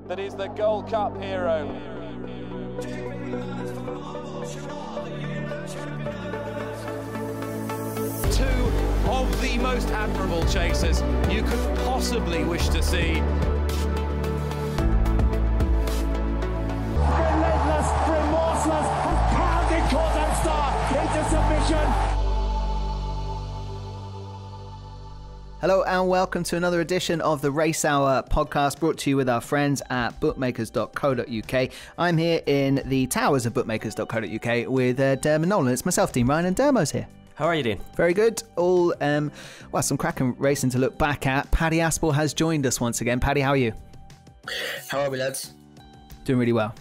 that is the Gold Cup hero. Two of the most admirable chasers you could possibly wish to see. Relentless, remorseless, and pounding Cheltenham Star into submission. Hello and welcome to another edition of the Racehour podcast, brought to you with our friends at bookmakers.co.uk. I'm here in the towers of bookmakers.co.uk with Derm and Nolan. It's myself, Dean Ryan, and Dermo's here. How are you doing? Very good. All well, some cracking racing to look back at. Paddy Aspell has joined us once again. Paddy, how are you? How are we, lads? Doing really well.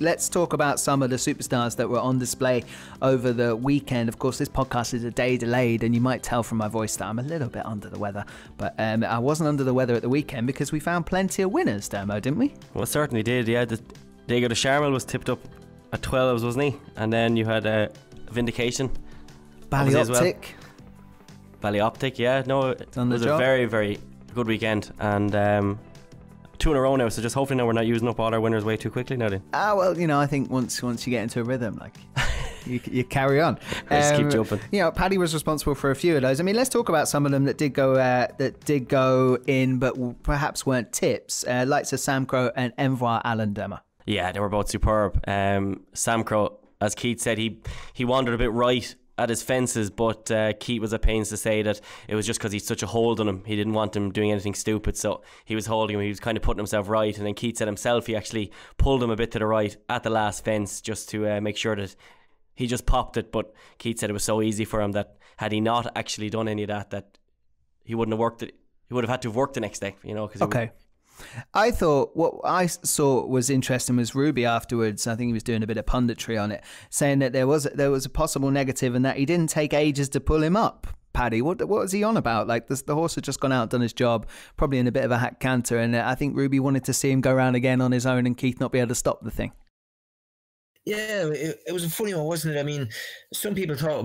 Let's talk about some of the superstars that were on display over the weekend. Of course, this podcast is a day delayed, and you might tell from my voice that I'm a little bit under the weather. But I wasn't under the weather at the weekend because we found plenty of winners, Dermo, didn't we? Well, certainly did, yeah. Diego de Charmel was tipped up at 12s, wasn't he? And then you had Vinndication. Ballyoptic. Ballyoptic, yeah. No, it was a very, very good weekend. And two in a row now, so just hopefully now we're not using up all our winners way too quickly now then. Well, you know, I think once you get into a rhythm, like you carry on. Just keep jumping. You know, Paddy was responsible for a few of those. I mean, let's talk about some of them that did go in, but perhaps weren't tips. Likes of Samcro and Envoy Alan Dermer. Yeah, they were both superb. Samcro, as Keith said, he wandered a bit right at his fences, but Keith was at pains to say that it was just because he's such a hold on him. He didn't want him doing anything stupid, so he was holding him. He was kind of putting himself right, and then Keith said himself he actually pulled him a bit to the right at the last fence just to make sure that he just popped it. But Keith said it was so easy for him that had he not actually done any of that he wouldn't have worked it. He would have had to have worked the next day, you know. Okay. I thought what I saw was interesting was Ruby afterwards. I think he was doing a bit of punditry on it, saying that there was a possible negative and that he didn't take ages to pull him up. Paddy, what was he on about? Like the horse had just gone out, done his job, probably in a bit of a hack canter, and I think Ruby wanted to see him go round again on his own and Keith not be able to stop the thing. Yeah, it was a funny one, wasn't it? I mean, some people thought it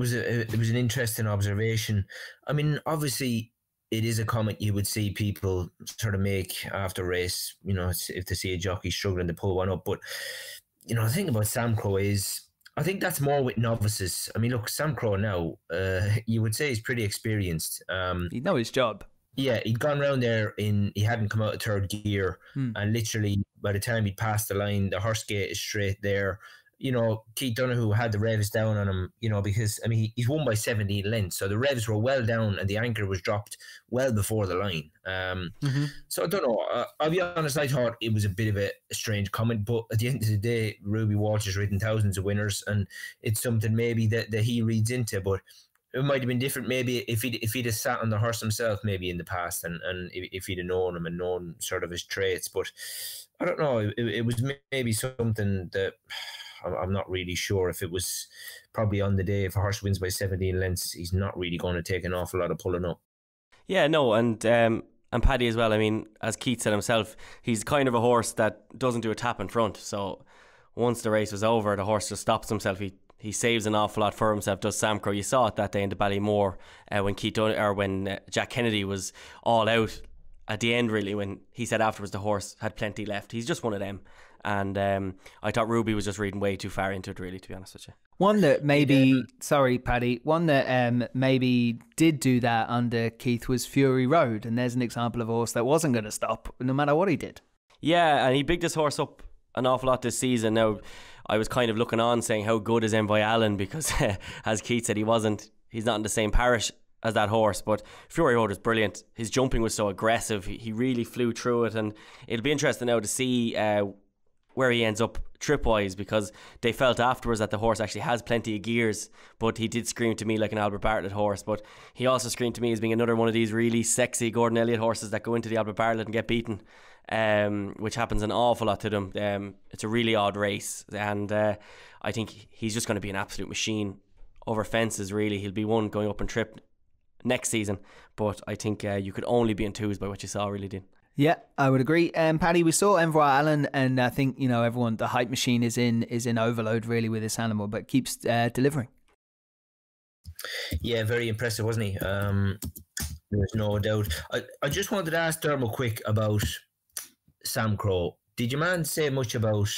was an interesting observation. I mean, obviously, it is a comment you would see people sort of make after race, you know, if they see a jockey struggling to pull one up. But, you know, the thing about Samcro is, I think that's more with novices. I mean, look, Samcro now, you would say he's pretty experienced. He'd know his job. Yeah, he'd gone round there he hadn't come out of third gear. And literally, by the time he'd passed the line, the horse gate is straight there. You know, Keith Donoghue had the revs down on him, you know, because, I mean, he's won by 17 lengths. So the revs were well down and the anchor was dropped well before the line. So I don't know. I'll be honest, I thought it was a bit of a strange comment. But at the end of the day, Ruby Walsh has ridden thousands of winners and it's something maybe that he reads into. But it might have been different maybe if he'd have sat on the horse himself maybe in the past and if he'd have known him and known sort of his traits. But I don't know. It was maybe something that... I'm not really sure if it was probably on the day. If a horse wins by 17 lengths, he's not really going to take an awful lot of pulling up. Yeah, no, and Paddy as well. I mean, as Keith said himself, he's kind of a horse that doesn't do a tap in front. So once the race was over, the horse just stops himself. He saves an awful lot for himself, does Samcro. You saw it that day in the Ballymore when Jack Kennedy was all out at the end, really, when he said afterwards the horse had plenty left. He's just one of them. And I thought Ruby was just reading way too far into it, really, to be honest with you. One that maybe, sorry, Paddy, one that maybe did do that under Keith was Fury Road. And there's an example of a horse that wasn't going to stop, no matter what he did. Yeah, and he bigged his horse up an awful lot this season. Now, I was kind of looking on saying how good is Envoy Allen, because as Keith said, he's not in the same parish as that horse, but Fury Road was brilliant. His jumping was so aggressive. He really flew through it, and it'll be interesting now to see where he ends up trip-wise, because they felt afterwards that the horse actually has plenty of gears, but he did scream to me like an Albert Bartlett horse, but he also screamed to me as being another one of these really sexy Gordon Elliott horses that go into the Albert Bartlett and get beaten, which happens an awful lot to them. It's a really odd race, and I think he's just going to be an absolute machine over fences, really. He'll be one going up and trip next season, but I think you could only be in twos by what you saw, really, Dean. Yeah, I would agree. Paddy, we saw Envoy Allen, and I think, you know, everyone, the hype machine is in overload really with this animal, but keeps delivering. Yeah, very impressive, wasn't he? There's no doubt. I just wanted to ask Dermo quick about Samcro. Did your man say much about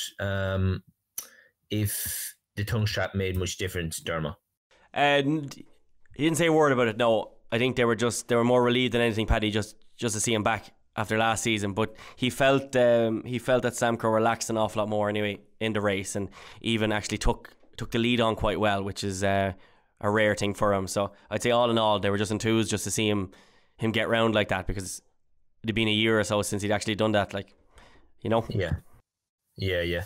if the tongue strap made much difference, Derma? And he didn't say a word about it. No, I think they were more relieved than anything, Paddy, just to see him back after last season. But he felt that Samcro relaxed an awful lot more anyway in the race, and even actually took the lead on quite well, which is a rare thing for him. So I'd say all in all, they were just enthused just to see him get round like that, because it'd been a year or so since he'd actually done that. Like, you know. Yeah.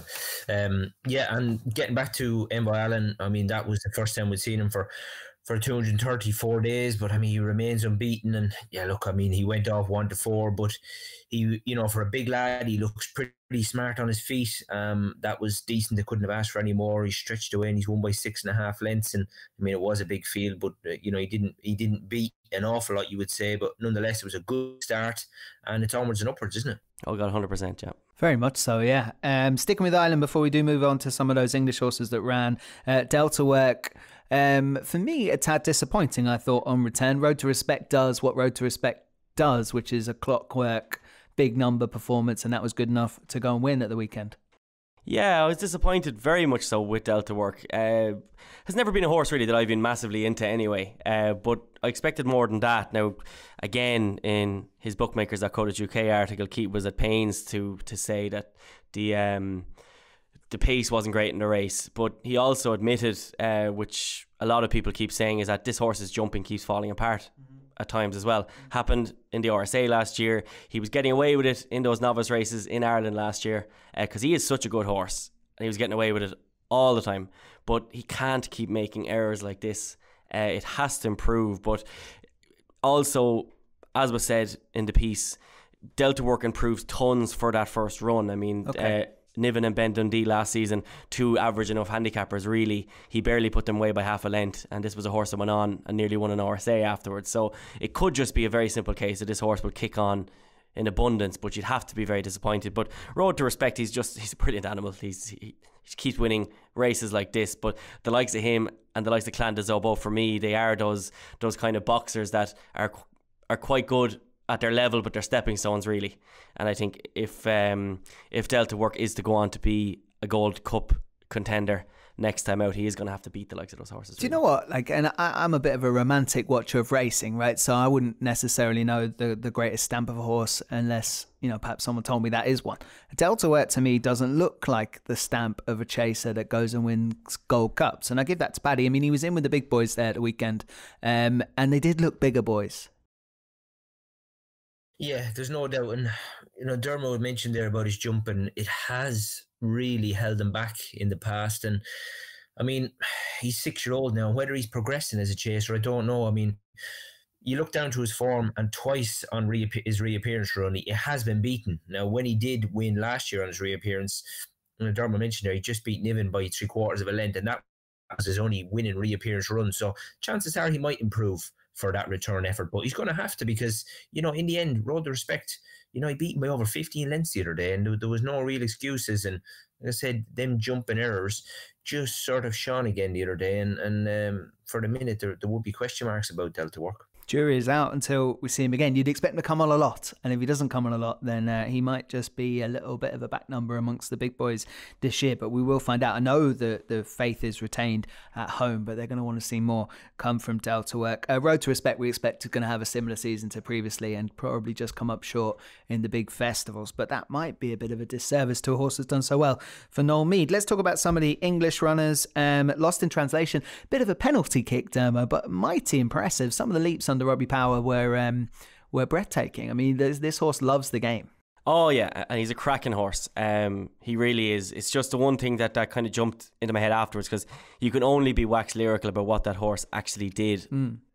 And getting back to Envoy Allen, I mean, that was the first time we'd seen him for 234 days, but I mean, he remains unbeaten. And yeah, look, I mean, he went off 1-4, but he, you know, for a big lad, he looks pretty smart on his feet. That was decent. They couldn't have asked for any more. He stretched away and he's won by 6.5 lengths. And I mean, it was a big field, but you know, he didn't beat an awful lot, you would say, but nonetheless, it was a good start, and it's onwards and upwards, isn't it? Oh God, 100%, yeah. Very much so, yeah. Sticking with Ireland before we do move on to some of those English horses that ran, Delta Work. For me, a tad disappointing, I thought, on return. Road to Respect does what Road to Respect does, which is a clockwork, big number performance, and that was good enough to go and win at the weekend. Yeah, I was disappointed, very much so, with Delta Work. Has never been a horse really that I've been massively into anyway, but I expected more than that. Now, again, in his Bookmakers.co.uk article, Keith was at pains to say that the pace wasn't great in the race, but he also admitted, which a lot of people keep saying, is that this horse's jumping keeps falling apart at times as well. Happened in the RSA last year. He was getting away with it in those novice races in Ireland last year, because he is such a good horse and he was getting away with it all the time, but he can't keep making errors like this. It has to improve. But also, as was said in the piece, Delta Work improves tons for that first run. I mean, Niven and Ben Dundee last season, two average enough handicappers, really. He barely put them away by half a length, and this was a horse that went on and nearly won an RSA afterwards. So it could just be a very simple case that this horse will kick on in abundance, but you'd have to be very disappointed. But Road to Respect, he's a brilliant animal. He keeps winning races like this, but the likes of him and the likes of Clan Dezo, both for me, they are those kind of boxers that are quite good at their level, but they're stepping stones really. And I think if Delta Work is to go on to be a Gold Cup contender next time out, he is going to have to beat the likes of those horses. Do you know what? Like, and I'm a bit of a romantic watcher of racing, right? So I wouldn't necessarily know the greatest stamp of a horse unless, you know, perhaps someone told me that is one. Delta Work to me doesn't look like the stamp of a chaser that goes and wins Gold Cups. And I give that to Paddy. I mean, he was in with the big boys there at the weekend, and they did look bigger boys. Yeah, there's no doubt. And, you know, Diarmuid mentioned there about his jumping. It has really held him back in the past. And, I mean, he's 6-year-old now. Whether he's progressing as a chaser, I don't know. I mean, you look down to his form, and twice on his reappearance run, it has been beaten. Now, when he did win last year on his reappearance, Diarmuid mentioned there, he just beat Niven by 3/4 of a length, and that was his only winning reappearance run. So chances are he might improve for that return effort, but he's going to have to, because, you know, in the end, Road to Respect, you know, he beat him by over 15 lengths the other day, and there was no real excuses. And like I said, them jumping errors just sort of shone again the other day, and for the minute there would be question marks about Delta Work. Jury is out until we see him again. You'd expect him to come on a lot, and if he doesn't come on a lot, then he might just be a little bit of a back number amongst the big boys this year, but we will find out. I know that the faith is retained at home, but they're going to want to see more come from Delta Work. Road to Respect, we expect, is going to have a similar season to previously and probably just come up short in the big festivals, but that might be a bit of a disservice to a horse that's done so well for Noel Meade. Let's talk about some of the English runners. Lostintranslation, bit of a penalty kick, Dermo, but mighty impressive. Some of the leaps under Robbie Power were breathtaking. I mean, this horse loves the game. Oh yeah, and he's a cracking horse. He really is. It's just the one thing that kind of jumped into my head afterwards, because you can only be wax lyrical about what that horse actually did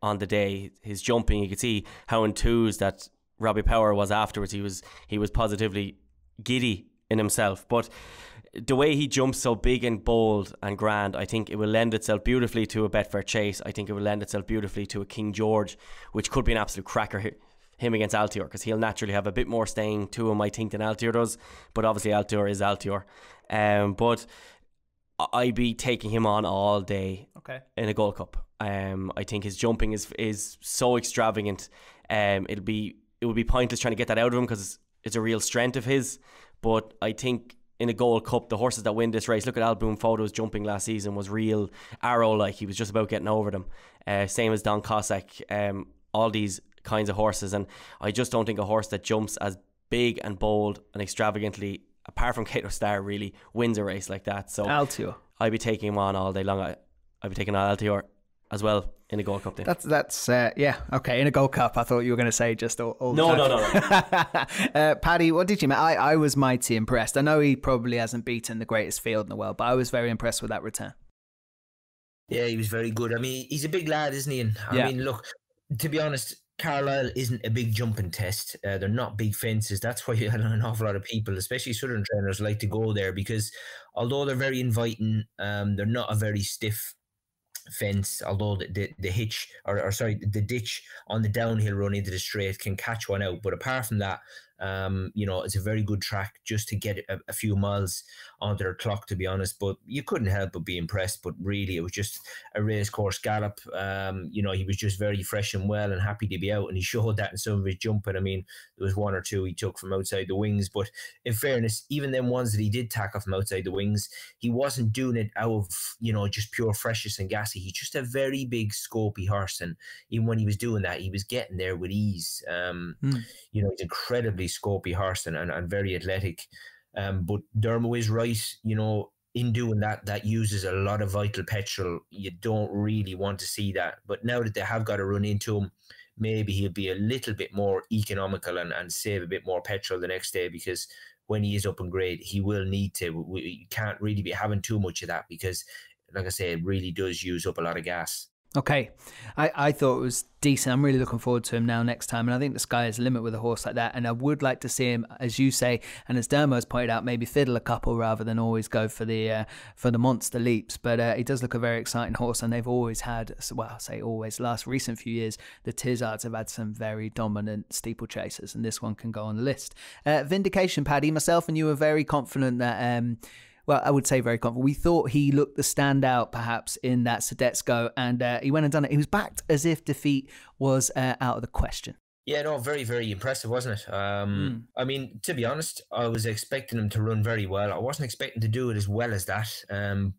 on the day. His jumping, you could see how enthused that Robbie Power was afterwards. He was positively giddy in himself. But the way he jumps so big and bold and grand, I think it will lend itself beautifully to a Betfair Chase. I think it will lend itself beautifully to a King George, which could be an absolute cracker here, him against Altior, because he'll naturally have a bit more staying to him, I think, than Altior does. But obviously Altior is Altior. But I'd be taking him on all day in a Gold Cup. I think his jumping is so extravagant. It would be pointless trying to get that out of him, because it's a real strength of his. But I think in a Gold Cup, the horses that win this race, look at Alboom Photo's jumping last season, was real arrow-like. He was just about getting over them. Same as Don Cossack, all these kinds of horses. And I just don't think a horse that jumps as big and bold and extravagantly, apart from Cato Star, really wins a race like that. So Altior. I'd be taking him on all day long. I'd be taking on Altior as well in a Gold Cup then. That's yeah, okay, in a Gold Cup. I thought you were going to say just all No. Paddy, what did you make? I was mighty impressed. I know he probably hasn't beaten the greatest field in the world, but I was very impressed with that return. Yeah, he was very good. I mean, he's a big lad, isn't he? And I mean, look, to be honest, Carlisle isn't a big jumping test. They're not big fences. That's why an awful lot of people, especially Southern trainers, like to go there, because although they're very inviting, they're not a very stiff fence, although the hitch the ditch on the downhill run into the straight can catch one out. But apart from that, it's a very good track just to get a few miles onto their clock, to be honest. But you couldn't help but be impressed. But really, it was just a race course gallop. He was just very fresh and well and happy to be out, and he showed that in some of his jumping. I mean, there was one or two he took from outside the wings, but in fairness, even them ones that he did tackle from outside the wings, he wasn't doing it out of just pure freshness and gassy. He's just a very big scopy horse, and even when he was doing that, he was getting there with ease. He's incredibly scopy horse and very athletic. But Diarmuid is right, in doing that uses a lot of vital petrol. You don't really want to see that. But now that they have got to run into him, maybe he'll be a little bit more economical and save a bit more petrol the next day, because when he is up in grade, he will need to. We can't really be having too much of that, because, like I say, it really does use up a lot of gas. Okay, I thought it was decent. I'm really looking forward to him now next time, and I think the sky is the limit with a horse like that, and I would like to see him, as you say, and as Dermo has pointed out, maybe fiddle a couple rather than always go for the monster leaps. But he does look a very exciting horse, and they've always had, well, I'll say always, last recent few years, the Tizzards have had some very dominant steeplechasers, and this one can go on the list. Vinndication, Paddy, myself and you were very confident that... well, I would say very confident. We thought he looked the standout, perhaps, in that Sodetsko, and he went and done it. He was backed as if defeat was out of the question. Yeah, no, very, very impressive, wasn't it? I mean, to be honest, I was expecting him to run very well. I wasn't expecting to do it as well as that,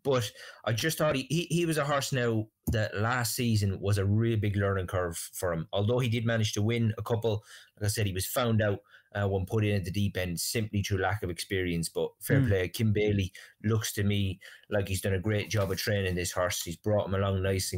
but I just thought he was a horse now that last season was a really big learning curve for him. Although he did manage to win a couple, like I said, he was found out when put in at the deep end simply through lack of experience. But fair play, Kim Bailey looks to me like he's done a great job of training this horse. He's brought him along nice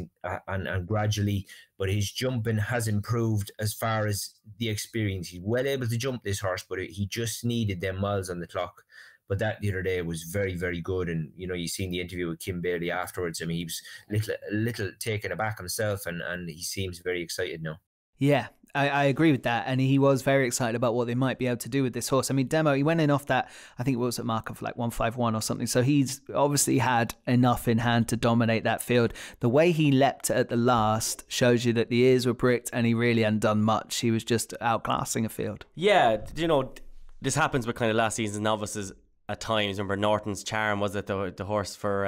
and gradually, but his jumping has improved as far as the experience. He's well able to jump this horse, but he just needed them miles on the clock. But that the other day was very, very good. And, you seen the interview with Kim Bailey afterwards. I mean, he was a little taken aback himself, and he seems very excited now. Yeah, I agree with that. And he was very excited about what they might be able to do with this horse. I mean, Demo, he went in off that, I think it was a mark of like 151 or something. So he's obviously had enough in hand to dominate that field. The way he leapt at the last shows you that the ears were pricked and he really hadn't done much. He was just outclassing a field. Yeah, this happens with kind of last season's novices at times. Remember Norton's Charm, was it the horse for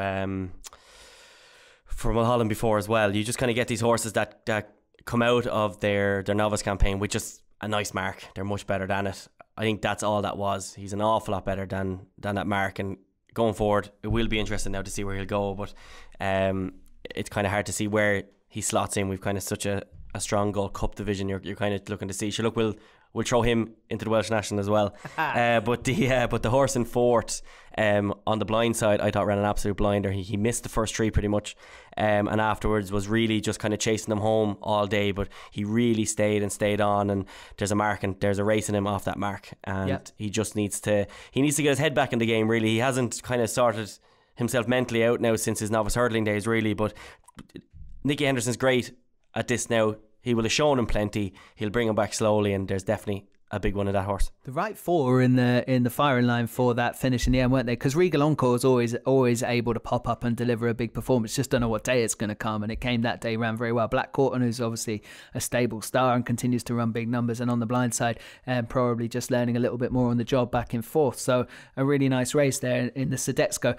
Mulholland before as well? You just kind of get these horses that come out of their novice campaign with just a nice mark. They're much better than it. I think that's all that was. He's an awful lot better than that mark, and going forward it will be interesting now to see where he'll go, but it's kind of hard to see where he slots in. We've kind of such a strong Gold Cup division. You're kind of looking to see. Sure, look, we'll throw him into the Welsh National as well. But the horse in fourth, on the blind side, I thought ran an absolute blinder. He missed the first three pretty much, and afterwards was really just kind of chasing them home all day. But he really stayed on, and there's a mark and there's a race in him off that mark, and he just needs to get his head back in the game. Really, he hasn't kind of sorted himself mentally out now since his novice hurdling days, really. But Nicky Henderson's great at this now. He will have shown him plenty. He'll bring him back slowly, and there's definitely a big one of that horse. The right four in the firing line for that finish in the end, weren't they? Because Regal Encore is always able to pop up and deliver a big performance. Just don't know what day it's going to come, and it came that day. Ran very well. Black Corton, who's obviously a stable star and continues to run big numbers, and on the blind side, probably just learning a little bit more on the job back in fourth. So a really nice race there in the Sodetsko.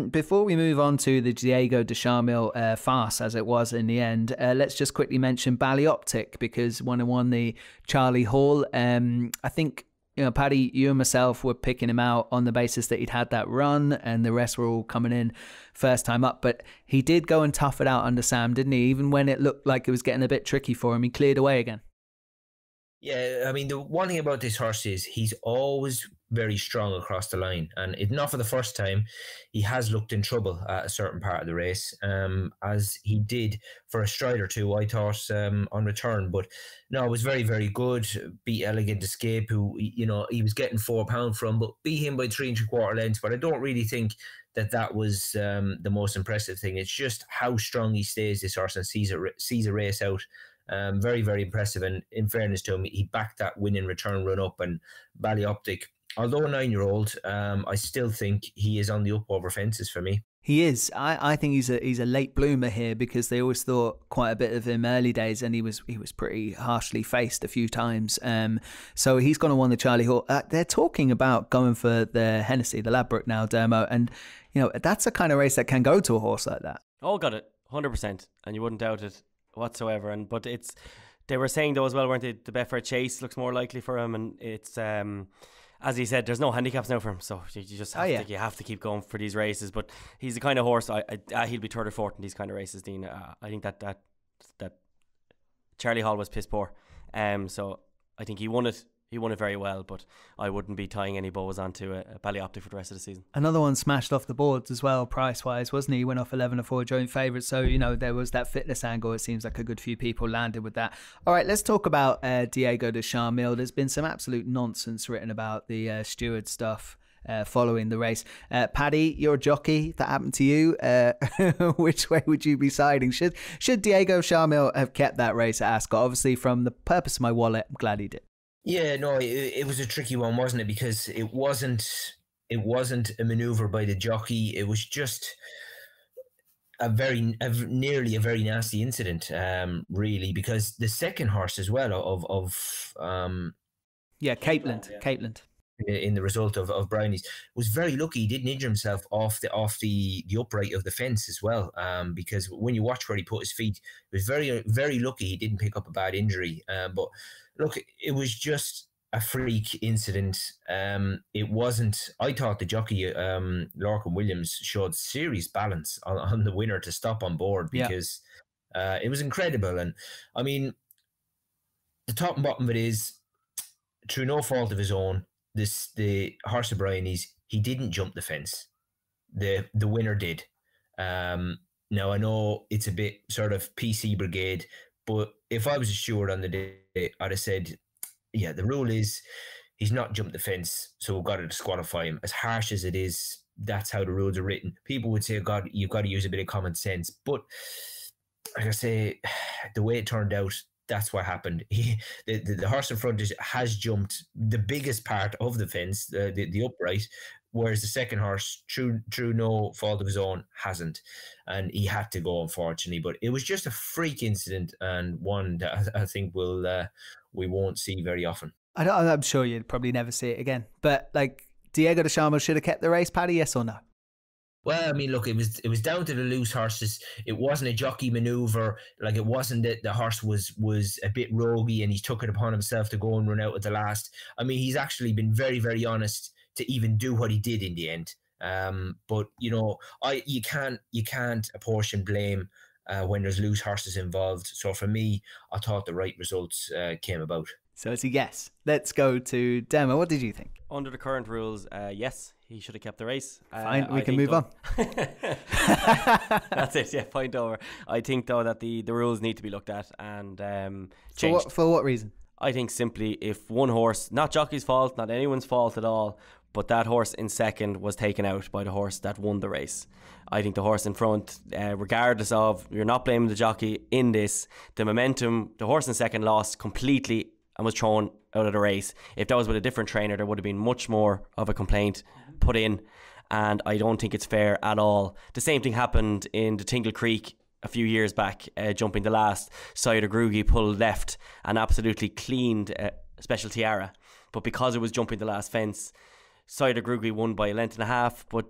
Before we move on to the Diego de Charmil farce, as it was in the end, let's just quickly mention Ballyoptic, because won the Charlie Hall. I think you know, Paddy, you and myself were picking him out on the basis that he'd had that run and the rest were all coming in first time up. But he did go and tough it out under Sam, didn't he? Even when it looked like it was getting a bit tricky for him, he cleared away again. Yeah, I mean, the one thing about this horse is he's always very strong across the line. And if not for the first time, he has looked in trouble at a certain part of the race, as he did for a stride or two, I thought, on return. But no, it was very, very good. Beat Elegant Escape, who, you know, he was getting £4 from, but beat him by 3 3/4 lengths. But I don't really think that was the most impressive thing. It's just how strong he stays, this horse, and sees a race out. Very, very impressive. And in fairness to him, he backed that winning return run up. And Ballyoptic, although a 9-year-old, I still think he is on the up over fences for me. He is. I think he's a late bloomer here, because they always thought quite a bit of him early days, and he was pretty harshly faced a few times. So he's going to win the Charlie Hall. They're talking about going for the Hennessy, the Ladbroke now, Dermo, and you know that's a kind of race that can go to a horse like that. Oh, got it, 100%, and you wouldn't doubt it whatsoever. But they were saying though as well, weren't they? The Betfair Chase looks more likely for him, and it's as he said, there's no handicaps now for him, so you just have to keep going for these races. But he's the kind of horse he'll be third or fourth in these kind of races, Dean. I think that Charlie Hall was piss poor, so I think he won it. He won it very well, but I wouldn't be tying any bows onto a Ballyoptic for the rest of the season. Another one smashed off the boards as well, price-wise, wasn't he? He went off 11-4 joint favourite, so, you know, there was that fitness angle. It seems like a good few people landed with that. All right, let's talk about Diego de Charmille. There's been some absolute nonsense written about the steward stuff following the race. Paddy, you're a jockey. If that happened to you, which way would you be siding? Should Diego Charmille have kept that race at Ascot? Obviously, from the purpose of my wallet, I'm glad he did. Yeah, no, it was a tricky one, wasn't it? Because it wasn't a manoeuvre by the jockey. It was just nearly a very nasty incident, really. Because the second horse as well Capeland. In the result of Brownies, was very lucky he didn't injure himself off the upright of the fence as well. Because when you watch where he put his feet, it was very, very lucky he didn't pick up a bad injury. But look, it was just a freak incident. It wasn't. I thought the jockey, Lorcan Williams, showed serious balance on the winner to stop on board, because it was incredible. And I mean, the top and bottom of it is, through no fault of his own, the horse of Bryony's, he didn't jump the fence. The winner did. Now I know it's a bit sort of PC brigade, but if I was a steward on the day, I'd have said, yeah, the rule is he's not jumped the fence, so we've got to disqualify him. As harsh as it is, that's how the rules are written. People would say, God, you've got to use a bit of common sense. But like I say, the way it turned out, that's what happened. The horse in front has jumped the biggest part of the fence, the upright, whereas the second horse, through no fault of his own, hasn't. And he had to go, unfortunately. But it was just a freak incident, and one that I think we won't see very often. I'm sure you'd probably never see it again. But like, Diego de Charmille should have kept the race, Paddy, yes or no? Well, I mean, look, it was down to the loose horses. It wasn't a jockey manoeuvre. Like, it wasn't that the horse was a bit roguey and he took it upon himself to go and run out at the last. I mean, he's actually been very, very honest to even do what he did in the end. But you know, you can't apportion blame when there's loose horses involved. So for me, I thought the right results came about. So it's a yes. Let's go to Demo. What did you think? Under the current rules, yes, he should have kept the race. Fine, we can move on. That's it, yeah, point over. I think, though, that the rules need to be looked at and changed. For what reason? I think simply if one horse, not jockey's fault, not anyone's fault at all, but that horse in second was taken out by the horse that won the race. I think the horse in front, regardless of, you're not blaming the jockey in this, the momentum, the horse in second lost completely and was thrown out of the race. If that was with a different trainer, there would have been much more of a complaint put in, and I don't think it's fair at all. The same thing happened in the Tingle Creek a few years back, jumping the last. Cider Grugy pulled left and absolutely cleaned Special Tiara, but because it was jumping the last fence, Cider Grugy won by 1.5 lengths, but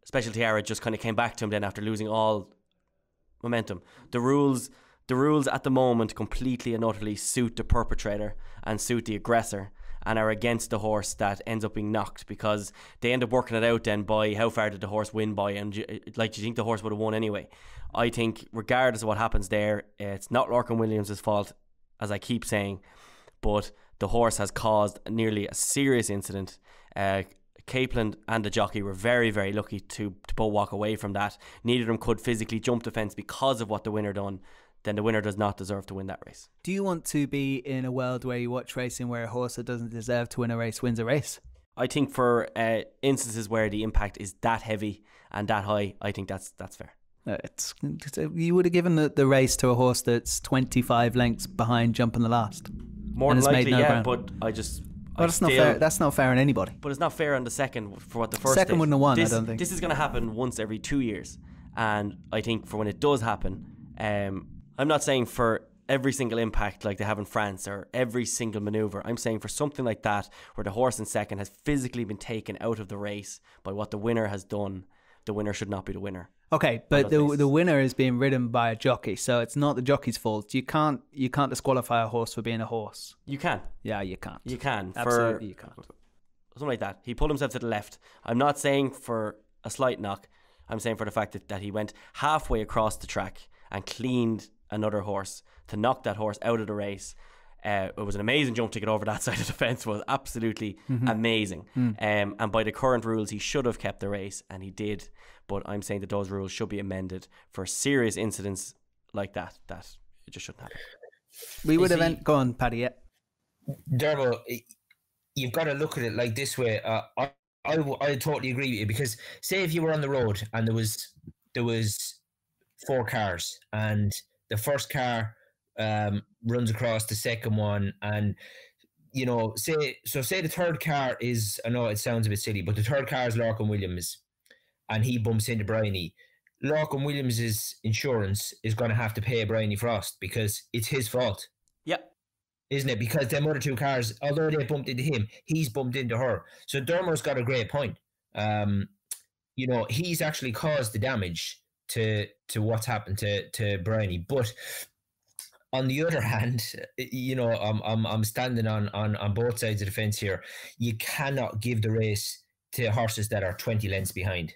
Special Tiara just kind of came back to him then after losing all momentum. The rules at the moment completely and utterly suit the perpetrator and suit the aggressor, and are against the horse that ends up being knocked, because they end up working it out then by how far did the horse win by, and do you think the horse would have won anyway? I think regardless of what happens there, it's not Lorcan Williams' fault, as I keep saying, but the horse has caused nearly a serious incident. Capeland and the jockey were very, very lucky to both walk away from that. Neither of them could physically jump the fence because of what the winner done. Then the winner does not deserve to win that race. Do you want to be in a world where you watch racing where a horse that doesn't deserve to win a race wins a race? I think for instances where the impact is that heavy and that high, I think that's fair. You would have given the race to a horse that's 25 lengths behind jumping the last. More than likely, yeah, but that's not fair. That's not fair on anybody. But it's not fair on the second for what the first second did. Wouldn't have won, this, I don't think. This is going to happen once every 2 years. And I think for when it does happen, I'm not saying for every single impact like they have in France or every single manoeuvre. I'm saying for something like that where the horse in second has physically been taken out of the race by what the winner has done, the winner should not be the winner. Okay, but the winner is being ridden by a jockey, so it's not the jockey's fault. You can't disqualify a horse for being a horse. You can. Yeah, you can't. You can. Absolutely, you can't. Something like that. He pulled himself to the left. I'm not saying for a slight knock. I'm saying for the fact that he went halfway across the track and cleaned another horse to knock that horse out of the race. It was an amazing jump to get over that side of the fence. It was absolutely amazing. And by the current rules, he should have kept the race, and he did. But I'm saying that those rules should be amended for serious incidents like that it just shouldn't happen. We would have go on, Paddy. Yeah. Dermo, you've got to look at it like this way. I totally agree with you, because say if you were on the road and there was 4 cars and the first car runs across the second one, and say the third car is, I know it sounds a bit silly, but the third car is Lorcan Williams and he bumps into Bryony. Lorcan Williams's insurance is going to have to pay Bryony Frost because it's his fault. Yeah. Isn't it? Because them other 2 cars, although they bumped into him, he's bumped into her. So Dermo's got a great point. He's actually caused the damage to what's happened to Bryony. But on the other hand, I'm standing on both sides of the fence here. You cannot give the race to horses that are 20 lengths behind,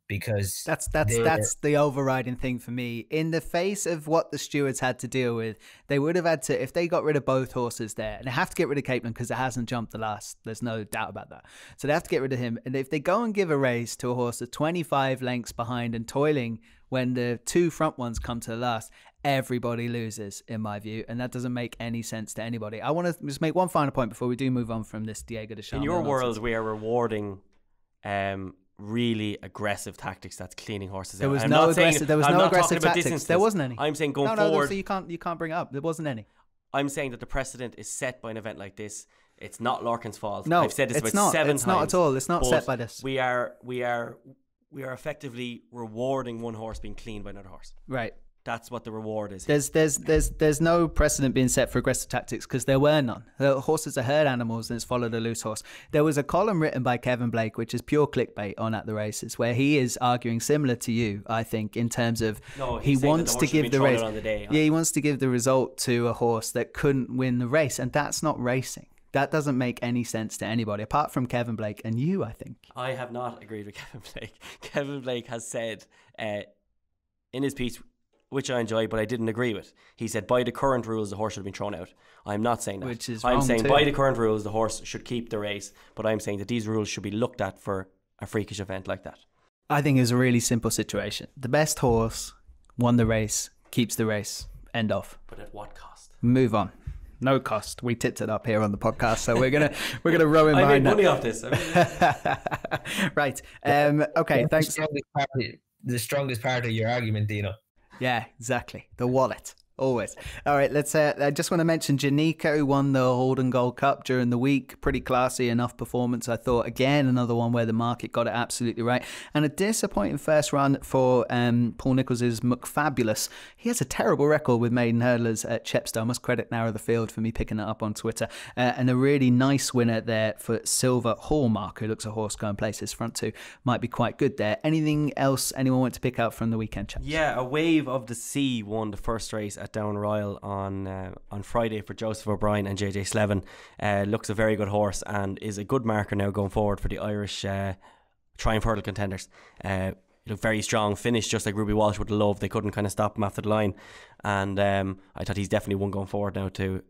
because that's the overriding thing for me. In the face of what the stewards had to deal with, they would have had to, if they got rid of both horses there, and they have to get rid of Capeland because it hasn't jumped the last, there's no doubt about that, so they have to get rid of him. And if they go and give a race to a horse that's 25 lengths behind and toiling when the 2 front ones come to the last, everybody loses, in my view, and that doesn't make any sense to anybody. I want to just make one final point before we do move on from this Diego de Charme. In your world, we are rewarding really aggressive tactics that's cleaning horses out. There was no aggressive tactics. There wasn't any. I'm saying going forward. So you can't bring it up. There wasn't any. I'm saying that the precedent is set by an event like this. It's not Lorcan's fault. No, I've said this it's about not. 7 it's times. It's not at all. It's not set by this. We are effectively rewarding one horse being cleaned by another horse. Right. That's what the reward is. There's no precedent being set for aggressive tactics because there were none. The horses are herd animals and it's followed a loose horse. There was a column written by Kevin Blake, which is pure clickbait, on At the Races, where he is arguing similar to you, I think, in terms of he wants to give the race. He wants to give the result to a horse that couldn't win the race, and that's not racing. That doesn't make any sense to anybody apart from Kevin Blake and you, I think. I have not agreed with Kevin Blake. Kevin Blake has said in his piece, which I enjoy, but I didn't agree with. He said, by the current rules, the horse should have been thrown out. I'm not saying that. Which is I'm saying too. By the current rules, the horse should keep the race, but I'm saying that these rules should be looked at for a freakish event like that. I think it's a really simple situation. The best horse won the race, keeps the race, end of. But at what cost? Move on. No cost. We tipped it up here on the podcast, so we're gonna row in behind. I made money that. off this. Right. Okay. Thanks. The strongest part of your argument, Dino. Yeah, exactly. The wallet. Always. All right, let's. I just want to mention Janika, who won the Holden Gold Cup during the week. Pretty classy enough performance, I thought. Again, another one where the market got it absolutely right. And a disappointing first run for Paul Nichols's McFabulous. He has a terrible record with maiden hurdlers at Chepstow. I must credit Narrow the Field for me picking it up on Twitter. And a really nice winner there for Silver Hallmark, who looks a horse going places. Front 2 might be quite good there. Anything else anyone want to pick out from the weekend, chaps? Yeah, A Wave of the Sea won the first race at at Down Royal on Friday for Joseph O'Brien and JJ Slevin. Looks a very good horse and is a good marker now going forward for the Irish Triumph Hurdle contenders. Looked very strong, finished just like Ruby Walsh would have loved. They couldn't kind of stop him after the line, and I thought he's definitely one going forward now to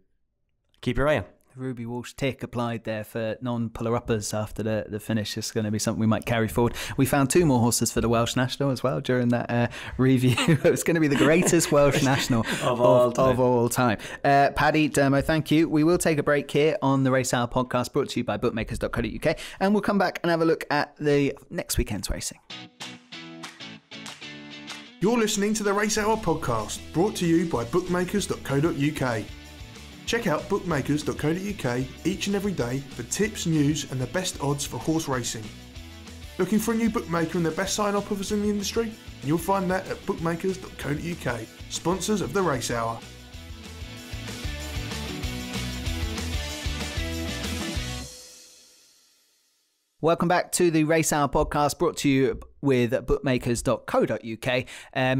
keep your eye on. Ruby Walsh tick applied there for non-puller-uppers after the finish. It's going to be something we might carry forward. We found 2 more horses for the Welsh National as well during that review. It's going to be the greatest Welsh National of all time. Paddy, Dermo, thank you. We will take a break here on the Racehour podcast, brought to you by bookmakers.co.uk, and we'll come back and have a look at the next weekend's racing. You're listening to the Racehour podcast, brought to you by bookmakers.co.uk. Check out bookmakers.co.uk each and every day for tips, news and the best odds for horse racing. Looking for a new bookmaker and the best sign up offers in the industry? You'll find that at bookmakers.co.uk, sponsors of the Racehour. Welcome back to the Racehour podcast, brought to you with bookmakers.co.uk.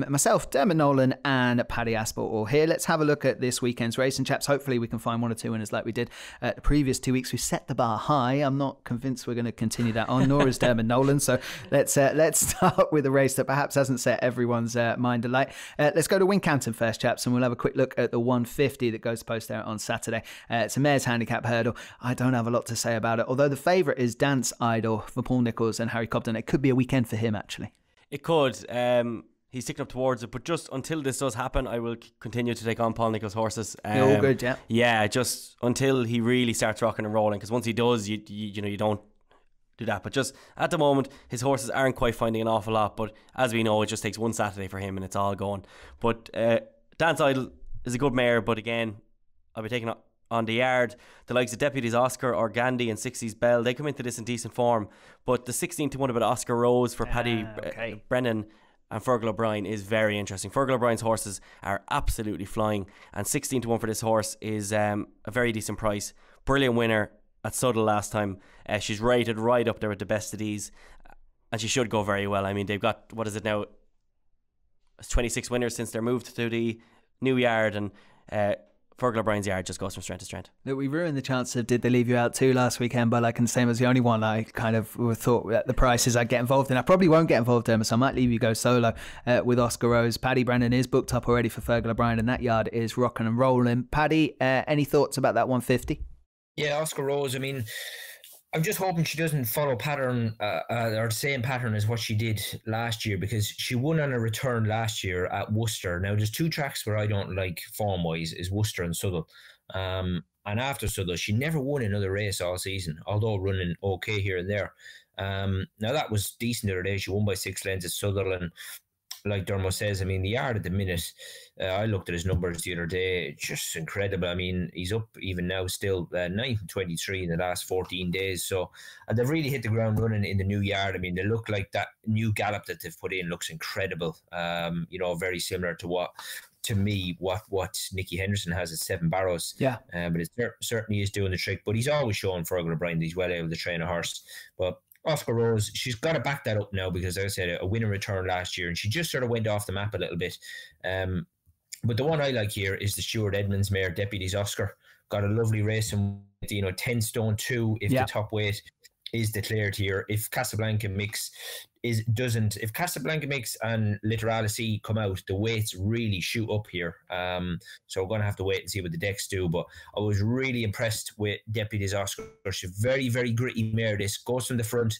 Myself, Dermot Nolan and Paddy Aspell all here. Let's have a look at this weekend's racing, chaps. Hopefully we can find 1 or 2 winners like we did the previous 2 weeks. We set the bar high. I'm not convinced we're going to continue that on, nor is Dermot Nolan. So let's start with a race that perhaps hasn't set everyone's mind alight. Let's go to Wincanton first, chaps, and we'll have a quick look at the 150 that goes to post there on Saturday. It's a mare's handicap hurdle. I don't have a lot to say about it, although the favourite is Dance Idol for Paul Nicholls and Harry Cobden. It could be a weekend for him, actually. It could. He's sticking up towards it, but just until this does happen, I will continue to take on Paul Nicholls' horses. All good, yeah. Yeah, just until he really starts rocking and rolling, because once he does, you don't do that. But just at the moment, his horses aren't quite finding an awful lot, but as we know, it just takes one Saturday for him and it's all going. But Dance Idol is a good mare, but again, I'll be taking on the yard. The likes of Deputies Oscar or Gandhi and 60s Bell, they come into this in decent form, but the 16-1 about Oscar Rose for Paddy Brennan and Fergal O'Brien is very interesting. Fergal O'Brien's horses are absolutely flying, and 16-1 for this horse is a very decent price. Brilliant winner at Suddle last time. She's rated right up there with the best of these, and she should go very well. I mean, they've got, what is it now, 26 winners since they're moved to the new yard, and Fergal O'Brien's yard just goes from strength to strength. Look, we ruined the chance of Did They Leave You Out too last weekend, but like, and same as the only one I kind of thought that the prices I'd get involved in. I probably won't get involved in, so I might leave you go solo with Oscar Rose. Paddy Brennan is booked up already for Fergal O'Brien, and that yard is rocking and rolling. Paddy, any thoughts about that 150? Yeah, Oscar Rose, I mean, I'm just hoping she doesn't follow pattern or the same pattern as what she did last year, because she won on a return last year at Worcester. Now, there's 2 tracks where I don't like form-wise, is Worcester and Suddle. And after Suddle, she never won another race all season, although running okay here and there. Now, that was decent the other day. She won by 6 lengths at Suddle, and like Dermo says, I mean, the yard at the minute, I looked at his numbers the other day, just incredible. I mean, he's up even now still 9 and 23 in the last 14 days. So they've really hit the ground running in the new yard. I mean, they look like that new gallop that they've put in looks incredible. Very similar to what Nicky Henderson has at 7 Barrows. Yeah. But it certainly is doing the trick. But he's always showing Fergal O'Brien that he's well able to train a horse. But Oscar Rose, she's got to back that up now, because, like I said, a winning return last year, and she just sort of went off the map a little bit. But the one I like here is the Stuart Edmonds mare, Deputies Oscar. Got a lovely race, and 10 stone 2 if the top weight is declared here. If Casablanca Mix if Casablanca Mix and Literalis come out, the weights really shoot up here. So we're going to have to wait and see what the decks do. But I was really impressed with Deputies Oscar. She's very, very gritty mare. This goes from the front,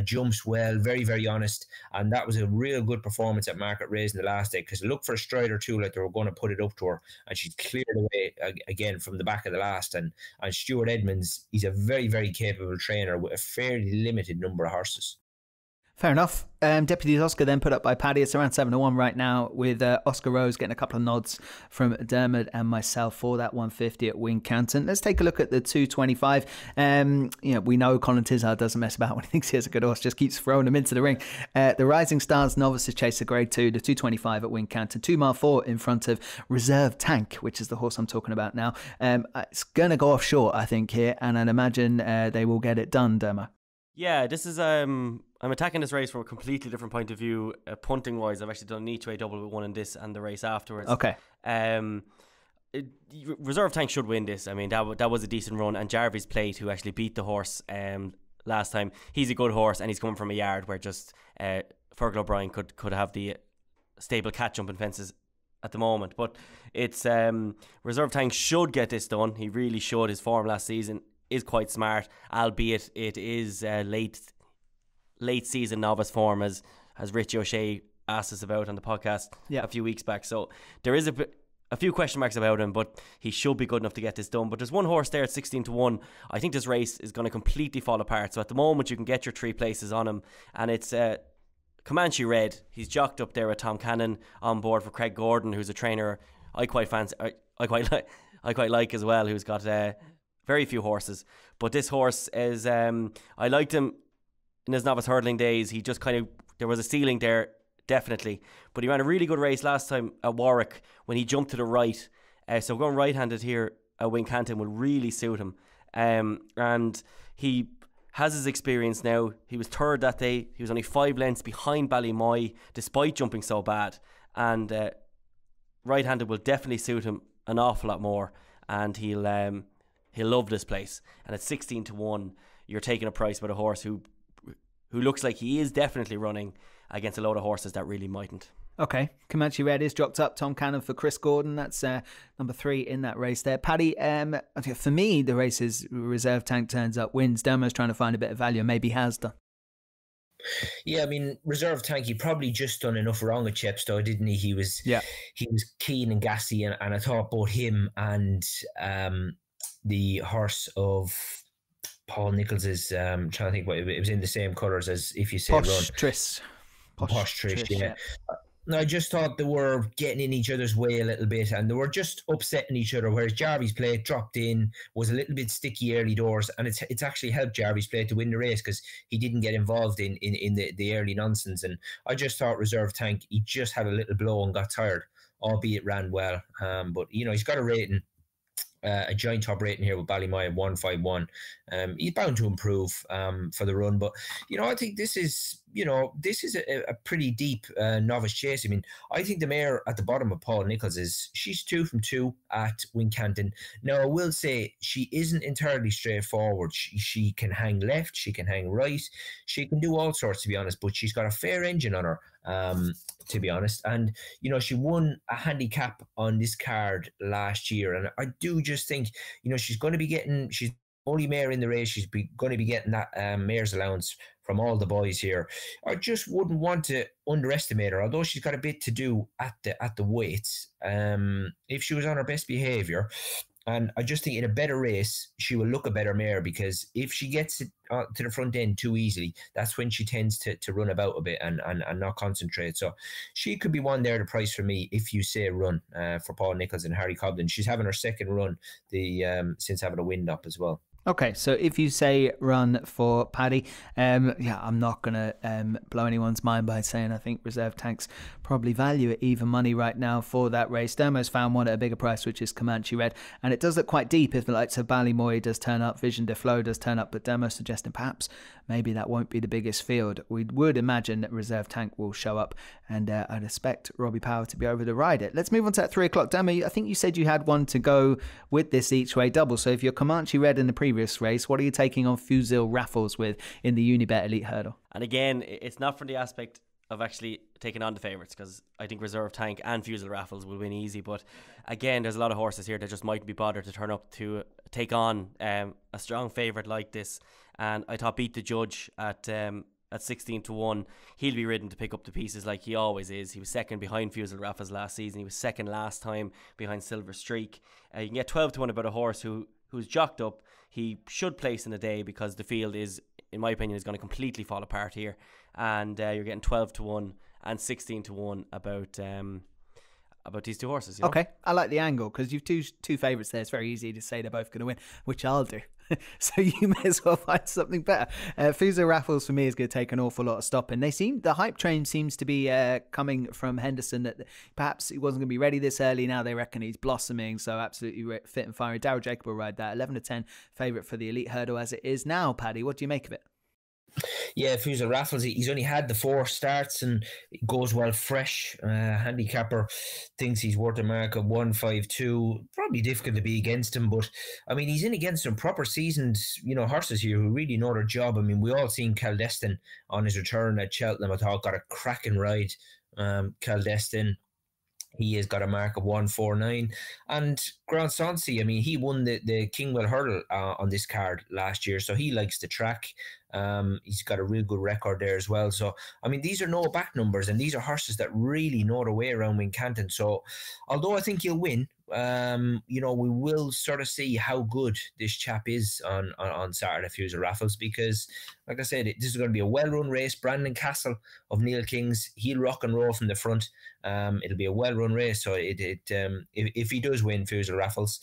jumps well, very, very honest. And that was a real good performance at Market Race in the last day, because it looked for a stride or two like they were going to put it up to her. And she cleared away again from the back of the last. And Stuart Edmonds, he's a very, very capable trainer with a fairly limited number of horses. Fair enough. Deputies Oscar then put up by Paddy. It's around 7-1 right now, with Oscar Rose getting a couple of nods from Diarmuid and myself for that 150 at Wincanton. Let's take a look at the 225. We know Colin Tizard doesn't mess about when he thinks he has a good horse, just keeps throwing him into the ring. The Rising Stars Novices Chaser Grade 2, the 225 at Wincanton, 2 mile 4 in front of Reserve Tank, which is the horse I'm talking about now. It's going to go off short, I think, here, and I'd imagine they will get it done, Dermo. Yeah, this is I'm attacking this race from a completely different point of view. Punting wise, I've actually done an each way double with one in this and the race afterwards. Okay. Reserve Tank should win this. I mean, that was a decent run, and Jarvis Plate, who actually beat the horse last time, he's a good horse, and he's coming from a yard where just Fergal O'Brien could have the stable catch jumping fences at the moment. But it's Reserve Tank should get this done. He really should. His form last season is quite smart, albeit it is late season novice form, as Richie O'Shea asked us about on the podcast a few weeks back. So there is a few question marks about him, but he should be good enough to get this done. But there's one horse there at 16-1. I think this race is going to completely fall apart. So at the moment, you can get your 3 places on him, and it's Comanche Red. He's jocked up there with Tom Cannon on board for Craig Gordon, who's a trainer I quite fancy. I quite like as well, who's got very few horses. But this horse is I liked him in his novice hurdling days. He just there was a ceiling there, definitely. But he ran a really good race last time at Warwick when he jumped to the right. So going right-handed here at Wincanton will really suit him. And he has his experience now. He was third that day. He was only 5 lengths behind Ballymoy, despite jumping so bad. And right-handed will definitely suit him an awful lot more. And he'll love this place. And at 16-1, you're taking a price with a horse who looks like he is definitely running against a load of horses that really mightn't. Okay, Comanche Red is dropped up. Tom Cannon for Chris Gordon. That's number 3 in that race there. Paddy, for me, the race is Reserve Tank turns up, wins. Dermo's trying to find a bit of value, maybe has done. Yeah, I mean, Reserve Tank, he probably just done enough wrong at Chepstow, didn't he? He was keen and gassy, and I thought both him and the horse of Paul Nichols's, trying to think what it was, in the same colours as If You Say Run. Posh Trish, yeah. I just thought they were getting in each other's way a little bit, and they were just upsetting each other, whereas Jarvis Plate dropped in, was a little bit sticky early doors, and it's actually helped Jarvis Plate to win the race because he didn't get involved in the early nonsense. And I just thought Reserve Tank, he just had a little blow and got tired, albeit ran well. But, he's got a rating, a giant top rating here with Ballymoy at 151. He's bound to improve for the run, but I think this is a pretty deep novice chase. I mean, I think the mare at the bottom of Paul Nichols she's 2 from 2 at Wincanton. Now, I will say she isn't entirely straightforward. She can hang left, she can hang right, she can do all sorts, to be honest, but she's got a fair engine on her, to be honest. And she won a handicap on this card last year, and I do just think she's going to be getting, she's only mare in the race, she's going to be getting that mare's allowance from all the boys here. I just wouldn't want to underestimate her, although she's got a bit to do at the weights. If she was on her best behaviour, and I just think in a better race, she will look a better mare, because if she gets it to the front end too easily, that's when she tends to run about a bit and not concentrate. So she could be one there, the price for me, If You Say Run, for Paul Nichols and Harry Cobden. She's having her second run since having a wind up as well. Okay, so If You Say Run for Paddy. I'm not going to blow anyone's mind by saying I think Reserve Tank's probably value at even money right now for that race. Dermo's found one at a bigger price, which is Comanche Red, and it does look quite deep if the likes of Ballymoy does turn up, Vision de Flow does turn up, but Dermo's suggesting perhaps maybe that won't be the biggest field. We would imagine that Reserve Tank will show up, and I'd expect Robbie Power to be over to ride it. Let's move on to that 3 o'clock. Dermo, I think you said you had one to go with this each way double, so if you're Comanche Red in the previous race, what are you taking on Fusil Raffles with in the Unibet Elite Hurdle? And again, it's not from the aspect of actually taking on the favourites, because I think Reserve Tank and Fusil Raffles will win easy, but again, there's a lot of horses here that just mightn't be bothered to turn up to take on a strong favourite like this. And I thought Beat the Judge at 16-1, he'll be ridden to pick up the pieces like he always is. He was second behind Fusil Raffles last season. He was second last time behind Silver Streak. You can get 12-1 about a horse who's jocked up. He should place in the day, because the field is, in my opinion, is going to completely fall apart here. And you're getting 12-1 and 16-1 about these 2 horses. Okay, I like the angle, because you've two favourites there. It's very easy to say they're both going to win, which I'll do. So you may as well find something better. Fusil Raffles for me is going to take an awful lot of stopping. The hype train seems to be coming from Henderson, that perhaps he wasn't going to be ready this early. Now they reckon he's blossoming, so absolutely fit and fiery. Darryl Jacob will ride that. 11-10 favourite for the Elite Hurdle as it is now. Paddy, what do you make of it? Yeah, Fusel Raffles, he's only had the 4 starts and goes well fresh. Handicapper thinks he's worth a mark of 152. Probably difficult to be against him, but I mean, he's in against some proper seasoned, horses here who really know their job. I mean, we all seen Caldestin on his return at Cheltenham. I thought got a cracking ride. Caldestin, he has got a mark of 149. And Grand Sancy, I mean, he won the Kingwell Hurdle on this card last year, so he likes the track. He's got a real good record there as well. So, I mean, these are no back numbers, and these are horses that really know their way around Wincanton. So, although I think he'll win, we will sort of see how good this chap is on Saturday, Fusel Raffles, because, like I said, this is going to be a well-run race. Brandon Castle of Neil King's, he'll rock and roll from the front. It'll be a well-run race. So, if he does win Fusel Raffles,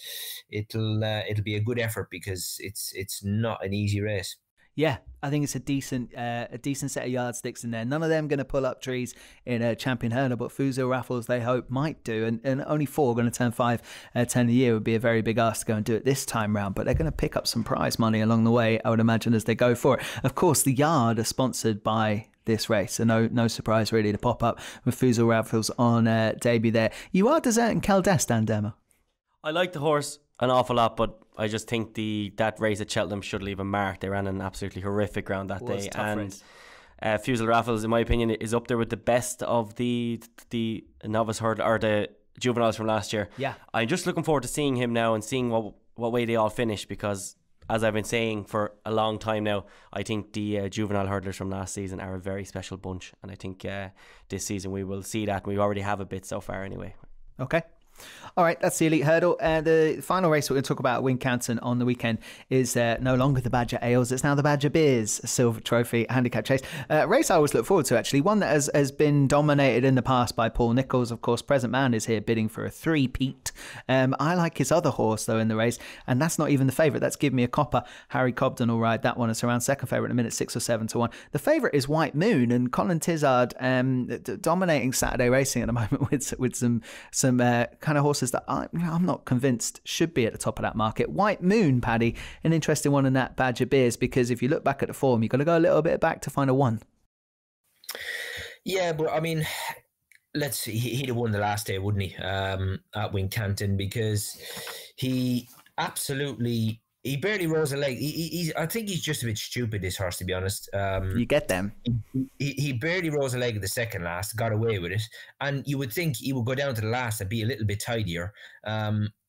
it'll be a good effort, because it's not an easy race. Yeah, I think it's a decent set of yardsticks in there. None of them going to pull up trees in a champion hurdle, but Fusel Raffles, they hope, might do. And only 4 going to turn 5, 10 a year would be a very big ask to go and do it this time round. But they're going to pick up some prize money along the way, I would imagine, as they go for it. Of course, the Yard are sponsored by this race, so no surprise really to pop up with Fusel Raffles on debut there. You are deserting Caldestin, Demo. I like the horse an awful lot, but I just think that race at Cheltenham should leave a mark. They ran an absolutely horrific round that day, and Fusel Raffles, in my opinion, is up there with the best of the novice hurdle or the juveniles from last year. Yeah, I'm just looking forward to seeing him now and seeing what way they all finish, because, as I've been saying for a long time now, I think the juvenile hurdlers from last season are a very special bunch, and I think this season we will see that. We already have a bit so far anyway. Okay. All right, that's the Elite Hurdle. The final race we're going to talk about at Wincanton on the weekend is no longer the Badger Ales, it's now the Badger Beers Silver Trophy Handicap Chase. Race I always look forward to, actually. One that has been dominated in the past by Paul Nicholls. Of course, Present Man is here bidding for a 3-peat. I like his other horse, though, in the race, and that's not even the favourite. That's Give Me a Copper. Harry Cobden will ride that one. It's around second favourite in a minute, 6 or 7 to 1. The favourite is White Moon, and Colin Tizard dominating Saturday racing at the moment with some kind of horses that I'm not convinced should be at the top of that market. White Moon, Paddy, an interesting one in that Badger Beers, because if you look back at the form, you've got to go a little bit back to find a 1. Yeah, but I mean, let's see, he'd have won the last day, wouldn't he, at Wincanton, because he barely rose a leg. I think he's just a bit stupid, this horse, to be honest. You get them. He barely rose a leg at the second last, got away with it. And you would think he would go down to the last and be a little bit tidier.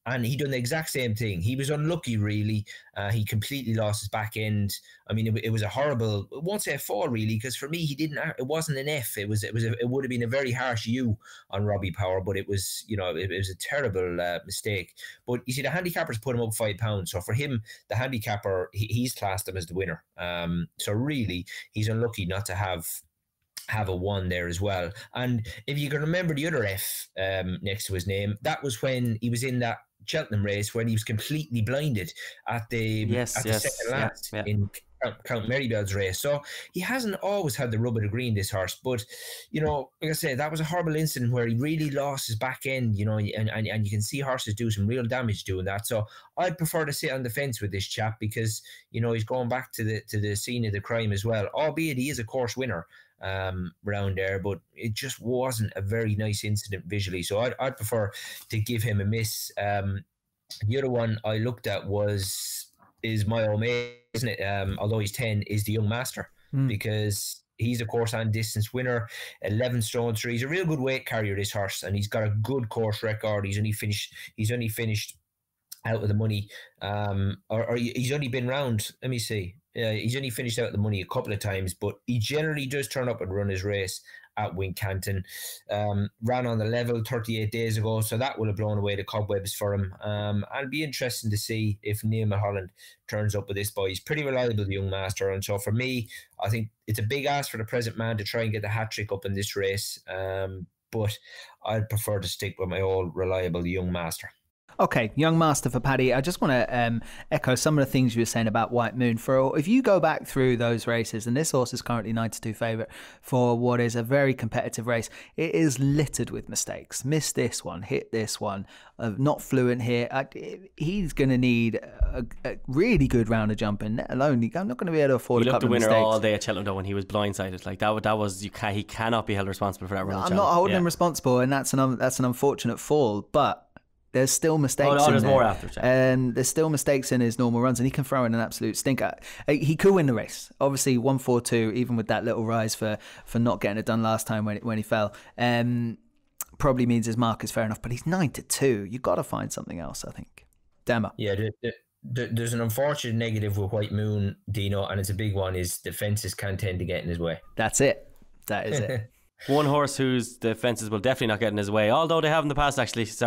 And he done the exact same thing. He was unlucky, really. He completely lost his back end. I mean, it was a horrible, I won't say a fall, really, because for me, it wasn't an F. It would have been a very harsh U on Robbie Power, but it was, it was a terrible mistake. But you see, the handicappers put him up £5. So for him, the handicapper, he's classed him as the winner. So really, he's unlucky not to have a 1 there as well. And if you can remember the other F next to his name, that was when he was in that Cheltenham race when he was completely blinded at the second last in Count Marybell's race. So he hasn't always had the rub of the green, this horse. But, like I said, that was a horrible incident where he really lost his back end, and you can see horses do some real damage doing that. So I'd prefer to sit on the fence with this chap, because, he's going back to the scene of the crime as well, albeit he is a course winner round there, but it just wasn't a very nice incident visually. So I'd prefer to give him a miss. The other one I looked at is my old mate, isn't it? Although he's 10, is the Young Master, because he's a course and distance winner, 11 stone 3. He's a real good weight carrier, this horse, and he's got a good course record. He's only finished out of the money, or he's only been round. Let me see. He's only finished out the money a couple of times, but he generally does turn up and run his race at Wincanton. Ran on the level 38 days ago, so that will have blown away the cobwebs for him. And it'll be interesting to see if Neil Mulholland turns up with this boy. He's pretty reliable, the Young Master, and so for me, I think it's a big ask for the Present Man to try and get the hat-trick up in this race, but I'd prefer to stick with my old reliable Young Master. Okay, Young Master for Paddy. I just want to echo some of the things you were saying about White Moon. If you go back through those races, and this horse is currently 92 favourite for what is a very competitive race, it is littered with mistakes. Missed this one, hit this one, not fluent here. He's going to need a really good round of jumping. Let alone, I'm not going to be able to afford a couple of mistakes. He looked the winner all day at Cheltenham though when he was blindsided. Like that was he cannot be held responsible for that run. I'm not holding him responsible, and that's an unfortunate fall, but there's still mistakes in there's there. More after. And there's still mistakes in his normal runs, and he can throw in an absolute stinker. He could win the race. Obviously, 142, even with that little rise for not getting it done last time when he fell, probably means his mark is fair enough. But he's 9-2. You've got to find something else, I think. Demo. Yeah, there's an unfortunate negative with White Moon, Dino, and it's a big one, is the fences can tend to get in his way. That's it. That is it. One horse whose the fences will definitely not get in his way, although they have in the past actually, is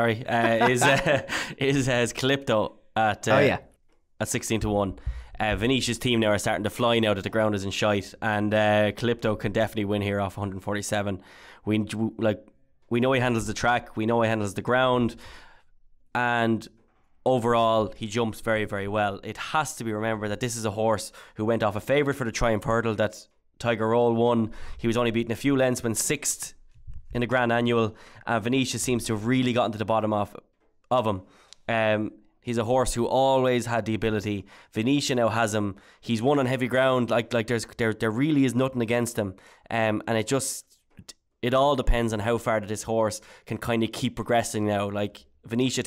Calypto at 16-1. Venetia's team now are starting to fly now that the ground is in shite, and Calypto can definitely win here off 147. We know he handles the track, we know he handles the ground, and overall he jumps very, very well. It has to be remembered that this is a horse who went off a favourite for the Triumph Hurdle that Tiger Roll won. He was only beaten a few lengths when 6th in the Grand Annual. Venetia seems to have really gotten to the bottom of him. He's a horse who always had the ability. Venetia now has him. He's won on heavy ground. Like there really is nothing against him. And it all depends on how far that this horse can kind of keep progressing now. Like Venetia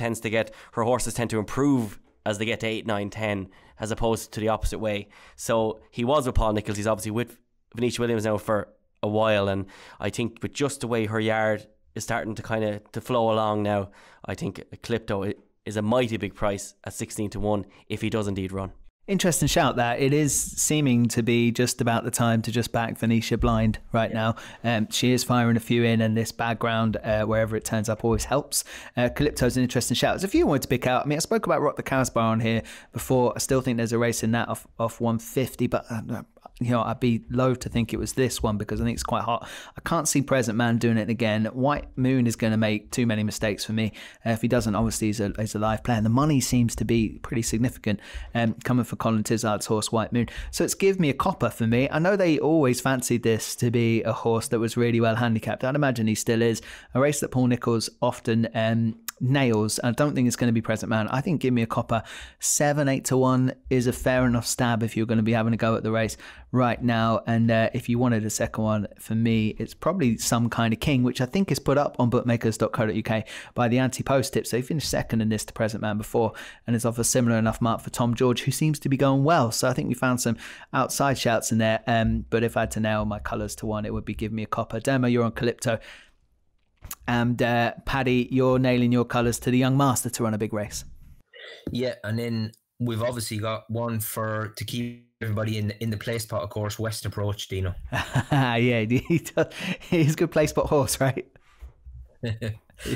her horses tend to improve as they get to 8, 9, 10, as opposed to the opposite way. So he was with Paul Nicholls. He's obviously with Venetia Williams now for a while, and I think with just the way her yard is starting to kind of to flow along now, I think Calypto is a mighty big price at 16-1 if he does indeed run. Interesting shout that. It is seeming to be just about the time to just back Venetia blind right now. She is firing a few in, and this background, wherever it turns up, always helps. Calypto's an interesting shout. There's a few I wanted to pick out. I mean, I spoke about Rock the Casbah on here before. I still think there's a race in that off 150, but I'd be loath to think it was this one because I think it's quite hot. I can't see Present Man doing it again. White Moon is going to make too many mistakes for me. If he doesn't, obviously he's a live player, and the money seems to be pretty significant coming for Colin Tizard's horse White Moon. So it's give me a copper for me. I know they always fancied this to be a horse that was really well handicapped. I'd imagine he still is. A race that Paul Nicholls often nails. I don't think it's going to be Present Man. I think give me a copper. 7-8-1 is a fair enough stab if you're going to be having a go at the race right now. And if you wanted a second one, for me, it's probably Some Kind of King, which I think is put up on bookmakers.co.uk by the ante-post tip. So he finished second in this to Present Man before and is off a similar enough mark for Tom George, who seems to be going well. So I think we found some outside shouts in there. But if I had to nail my colours to one, it would be give me a copper. Demo, you're on Calypto. And Paddy, you're nailing your colours to the Young Master to run a big race. Yeah, and then we've obviously got one to keep everybody in the play spot, of course, West Approach, Dino. Yeah, he's a good play spot horse, right?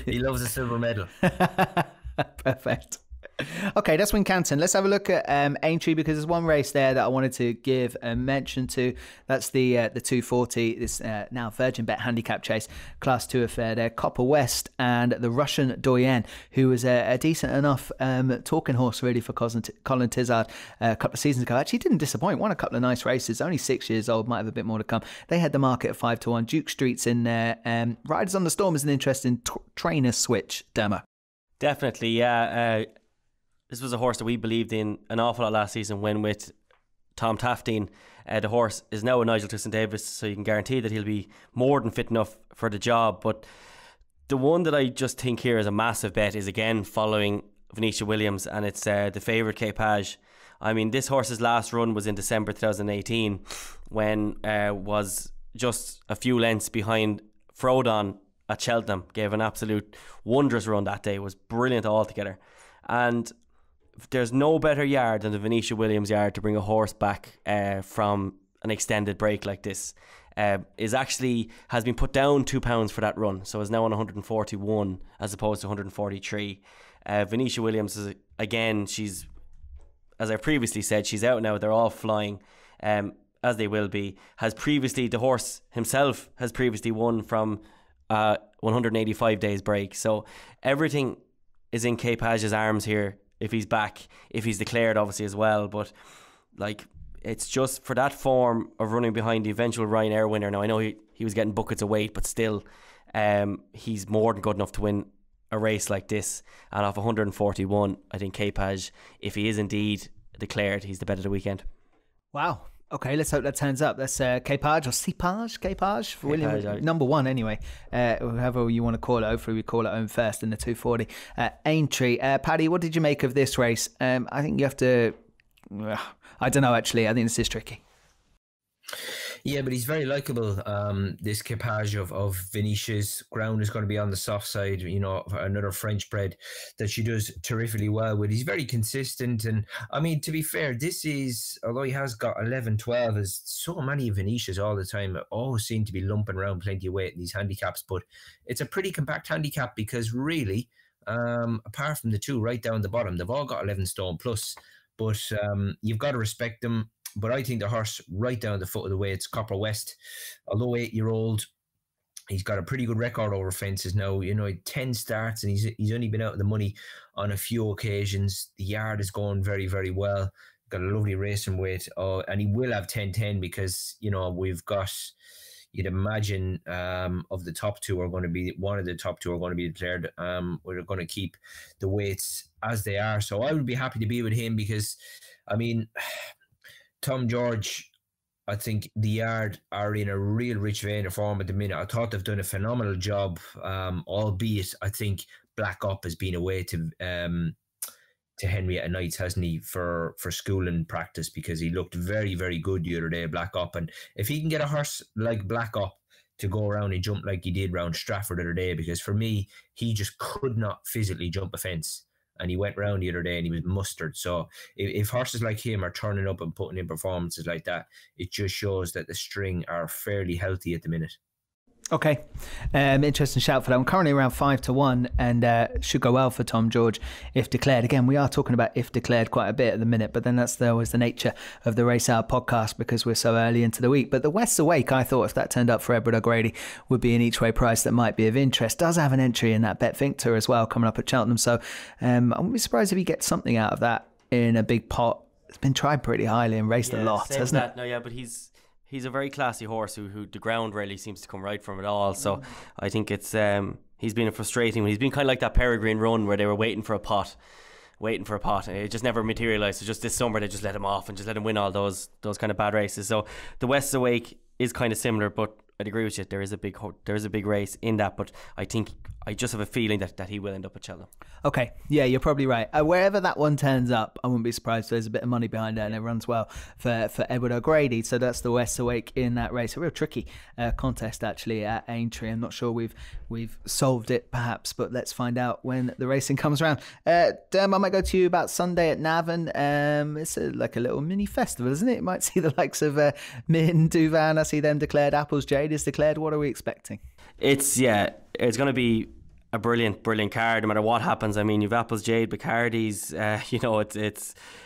He loves a silver medal. Perfect. Okay, that's Wincanton. Let's have a look at Aintree, because there's one race there that I wanted to give a mention to. That's the 240, this now Virgin Bet handicap chase, Class 2 affair there. Copper West and the Russian Doyen, who was a decent enough talking horse really for Colin Tizard a couple of seasons ago. Actually didn't disappoint, won a couple of nice races, only 6 years old, might have a bit more to come. They had the market at 5-1. Duke Street's in there. Riders on the Storm is an interesting trainer switch, Demo. Definitely, yeah. This was a horse that we believed in an awful lot last season when with Tom Taftine. The horse is now a Nigel Twiston-Davis, so you can guarantee that he'll be more than fit enough for the job. But the one that I just think here is a massive bet is again following Venetia Williams, and it's the favourite Capage. I mean, this horse's last run was in December 2018 when was just a few lengths behind Frodon at Cheltenham. Gave an absolute wondrous run that day. It was brilliant altogether. And there's no better yard than the Venetia Williams yard to bring a horse back from an extended break like this. Has been put down £2 for that run, so is now on 141 as opposed to 143. Venetia Williams is again, she's, as I previously said, she's out now. They're all flying, as they will be. The horse himself has previously won from 185 days break. So everything is in Capage's arms here if he's back, if he's declared obviously as well. But like, it's just for that form of running behind the eventual Ryanair winner. Now I know he was getting buckets of weight, but still he's more than good enough to win a race like this. And off 141, I think Capage, if he is indeed declared, he's the bet of the weekend. Wow. Okay, let's hope that turns up. That's Capage or Capage for William, number one anyway. However you want to call it. Hopefully we call it home first in the 240. Aintree. Paddy, what did you make of this race? I think you have to... I don't know, actually. I think this is tricky. Yeah, but he's very likeable. This Capage of Venetia's ground is going to be on the soft side. You know, another French bred that she does terrifically well with. He's very consistent. And I mean, to be fair, this is, although he has got 11, 12, as so many Venetias all the time, always seem to be lumping around plenty of weight in these handicaps. But it's a pretty compact handicap because really, apart from the two right down the bottom, they've all got 11 stone plus. But you've got to respect them. But I think the horse right down the foot of the way, it's Copper West. Although 8-year-old, he's got a pretty good record over fences now. You know, 10 starts and he's only been out of the money on a few occasions. The yard is going very, very well. Got a lovely racing weight. And he will have 10-10 because, you know, we've got, you'd imagine of the top two are going to be, one of the top two are going to be declared. We're going to keep the weights as they are. So I would be happy to be with him because, I mean... Tom George, I think the yard are in a real rich vein of form at the minute. I thought they've done a phenomenal job, albeit I think Black Up has been away to Henrietta Knights, hasn't he, for school and practice because he looked very, very good the other day, Black Up. And if he can get a horse like Black Up to go around and jump like he did round Stratford the other day, because for me, he just could not physically jump a fence. And he went round the other day and he was mustard. So if horses like him are turning up and putting in performances like that, it just shows that the string are fairly healthy at the minute. Okay. Interesting shout for that. I'm currently around 5-1 and should go well for Tom George if declared. Again, we are talking about if declared quite a bit at the minute, but then that's always the nature of the Race Hour podcast because we're so early into the week. But the West's Awake, I thought if that turned up for Edward O'Grady, would be an each way price that might be of interest. Does have an entry in that Bet Victor as well coming up at Cheltenham. So I wouldn't be surprised if he gets something out of that in a big pot. It's been tried pretty highly and raced a lot, hasn't it? No, yeah, but he's a very classy horse who the ground really seems to come right from it all. So I think it's he's been a frustrating one. He's been kind of like that Peregrine Run where they were waiting for a pot. It just never materialised. So just this summer they just let him off and just let him win all those kind of bad races. So the West's Awake is kind of similar, but I'd agree with you. There is a big race in that, but I think I just have a feeling that he will end up at Cheltenham. Okay, yeah, you're probably right. Wherever that one turns up, I wouldn't be surprised if there's a bit of money behind it and it runs well for Edward O'Grady. So that's the West's Awake in that race. A real tricky contest actually at Aintree. I'm not sure we've solved it perhaps, but let's find out when the racing comes around. Derm, I might go to you about Sunday at Navan. It's like a little mini festival, isn't it? You might see the likes of Min, Duvan. I see them declared. Apples Jade is declared. What are we expecting? It's going to be a brilliant card no matter what happens. I mean, you've Apples Jade, Bacardi's,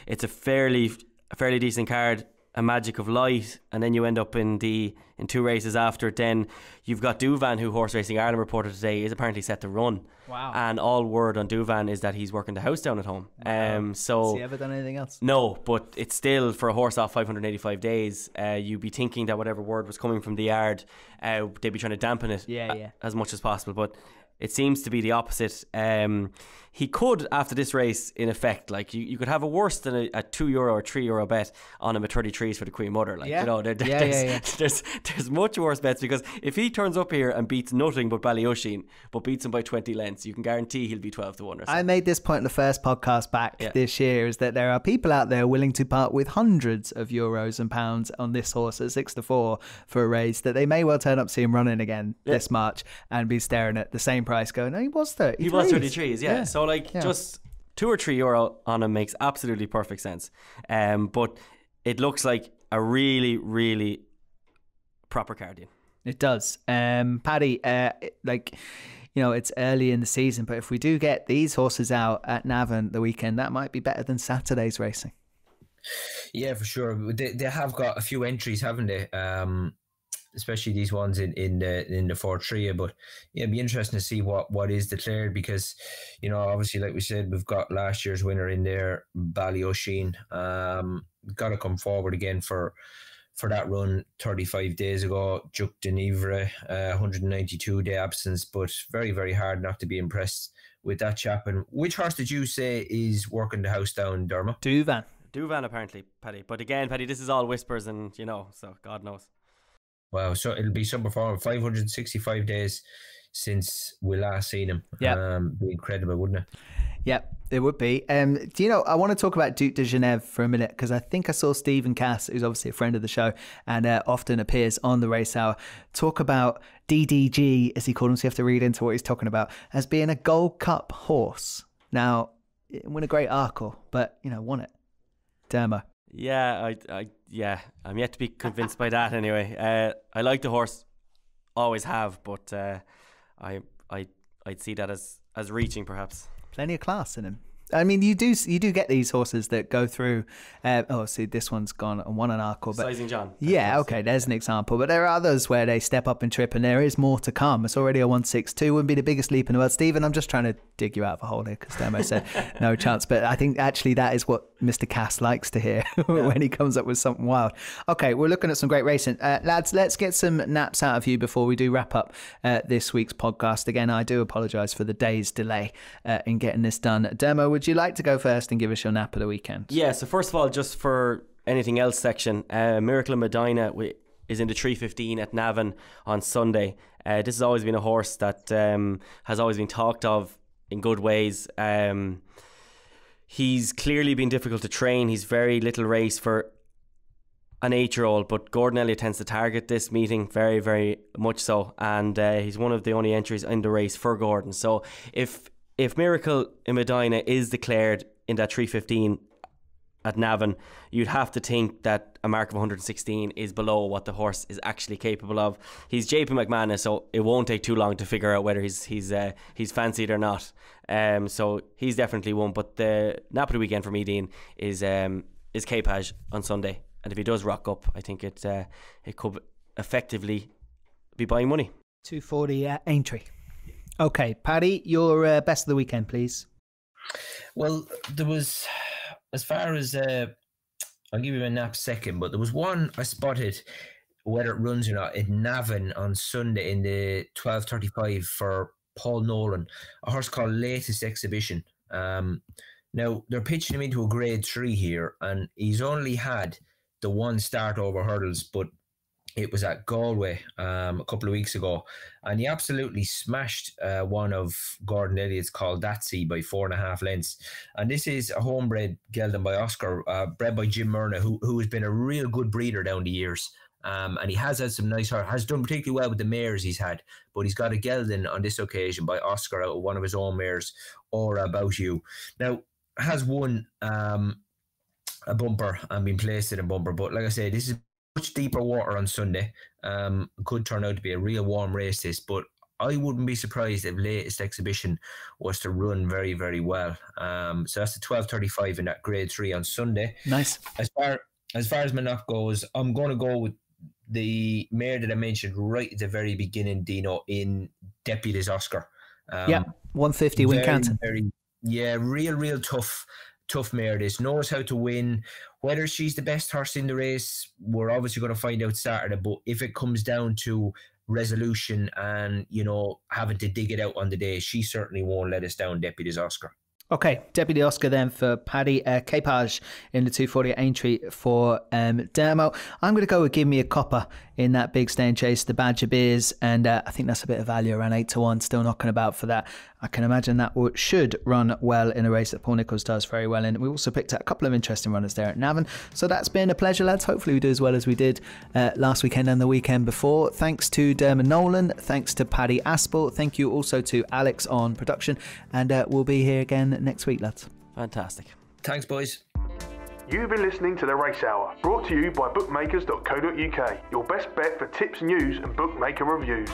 it's a fairly decent card. A Magic of Light, and then you end up in two races after. Then you've got Duvan, who Horse Racing Ireland reported today is apparently set to run. Wow! And all word on Duvan is that he's working the house down at home. Wow. So has he ever done anything else? No, but it's still for a horse off 585 days. You'd be thinking that whatever word was coming from the yard, they'd be trying to dampen it as much as possible. But it seems to be the opposite. He could, after this race, in effect, like you could have a worse than a €2 or €3 bet on him at 33s for the Queen Mother. Like, you know, there's much worse bets because if he turns up here and beats nothing but Ballyushin, but beats him by 20 lengths, you can guarantee he'll be 12-1 or something. I made this point in the first podcast back this year, is that there are people out there willing to part with hundreds of euros and pounds on this horse at 6-4 for a race that they may well turn up, see him running again this March and be staring at the same price going, no, he was 33s. He was 33s, So just €2 or €3 on him makes absolutely perfect sense. But it looks like a really, really proper card. It does. Paddy, it's early in the season, but if we do get these horses out at Navan the weekend, that might be better than Saturday's racing. Yeah, for sure. They have got a few entries, haven't they? especially these ones in the 4-3. But yeah, it'd be interesting to see what is declared, because, you know, obviously, like we said, we've got last year's winner in there, Ballyosheen. Got to come forward again for that run 35 days ago. Duc de Nivre, 192-day absence, but very, very hard not to be impressed with that chap. And which horse did you say is working the house down, Dermot? Duvan, apparently, Paddy. But again, Paddy, this is all whispers, and, you know, so God knows. Wow, so it'll be some performance. 565 days since we last seen him. Yeah. Be incredible, wouldn't it? Yeah, it would be. Do you know, I want to talk about Duc de Genève for a minute, because I think I saw Stephen Cass, who's obviously a friend of the show and often appears on the Race Hour, talk about DDG, as he called him, so you have to read into what he's talking about, as being a Gold Cup horse. Now, win a great Arkle, but, you know, won it. Dermo. Yeah, I'm yet to be convinced by that anyway. I like the horse, always have, but I'd see that as reaching, perhaps. Plenty of class in him. I mean, you do get these horses that go through. See, this one's gone and won an Arkle, but Sizing John. Yeah, okay, there's an example. But there are others where they step up and trip, and there is more to come. It's already a 162. Wouldn't be the biggest leap in the world. Stephen, I'm just trying to dig you out of a hole here, because Demo said no chance. But I think actually that is what Mr. Cass likes to hear when he comes up with something wild. Okay, we're looking at some great racing, lads. Let's get some naps out of you before we do wrap up this week's podcast. Again, I do apologise for the day's delay in getting this done. Demo, would you like to go first and give us your nap of the weekend? Yeah, so first of all, just for anything else section, Miracle in Medina is in the 3:15 at Navan on Sunday. This has always been a horse that has always been talked of in good ways. He's clearly been difficult to train. He's very little race for an 8-year-old, but Gordon Elliott tends to target this meeting very, very much so, and he's one of the only entries in the race for Gordon. So if Miracle in Medina is declared in that 3:15 at Navan, you'd have to think that a mark of 116 is below what the horse is actually capable of. He's JP McManus, so it won't take too long to figure out whether he's fancied or not. So he's definitely one. But the nap of the weekend for me, Dean, is Capage on Sunday, and if he does rock up, I think it could effectively be buying money. 240 at Aintree. Okay, Paddy, your best of the weekend, please. Well, there was, as far as I'll give you a nap second, but there was one I spotted, whether it runs or not, in Navan on Sunday in the 12:35 for Paul Nolan, a horse called Latest Exhibition. Now they're pitching him into a grade 3 here, and he's only had the one start over hurdles, but it was at Galway a couple of weeks ago, and he absolutely smashed one of Gordon Elliott's called Datsy by 4.5 lengths. And this is a homebred gelding by Oscar, bred by Jim Myrna, who has been a real good breeder down the years. And he has had some nice horse, has done particularly well with the mares he's had, but he's got a gelding on this occasion by Oscar out of one of his own mares, or About You. Now, has won a bumper and been placed in a bumper, but like I say, this is much deeper water on Sunday. Could turn out to be a real warm race, this, but I wouldn't be surprised if Latest Exhibition was to run very, very well. So that's the 12:35 in that grade 3 on Sunday. Nice. As far as my knock goes, I'm going to go with the mare that I mentioned right at the very beginning, Dino, in Deputies Oscar. 150 win Canton. Real tough mare. This knows how to win. Whether she's the best horse in the race, we're obviously going to find out Saturday. But if it comes down to resolution and, you know, having to dig it out on the day, she certainly won't let us down, Deputies Oscar. Okay, Deputy Oscar then for Paddy. Capage in the 240 at Aintree for Dermo. I'm going to go with Give Me a Copper in that big staying chase, the Badger Beers, and I think that's a bit of value, around 8-1, still knocking about for that. I can imagine that should run well in a race that Paul Nicholls does very well in. We also picked out a couple of interesting runners there at Navan. So that's been a pleasure, lads. Hopefully we do as well as we did last weekend and the weekend before. Thanks to Dermot Nolan. Thanks to Paddy Aspell. Thank you also to Alex on production. And we'll be here again next week, lads. Fantastic. Thanks, boys. You've been listening to The Race Hour, brought to you by Bookmakers.co.uk, your best bet for tips, news and bookmaker reviews.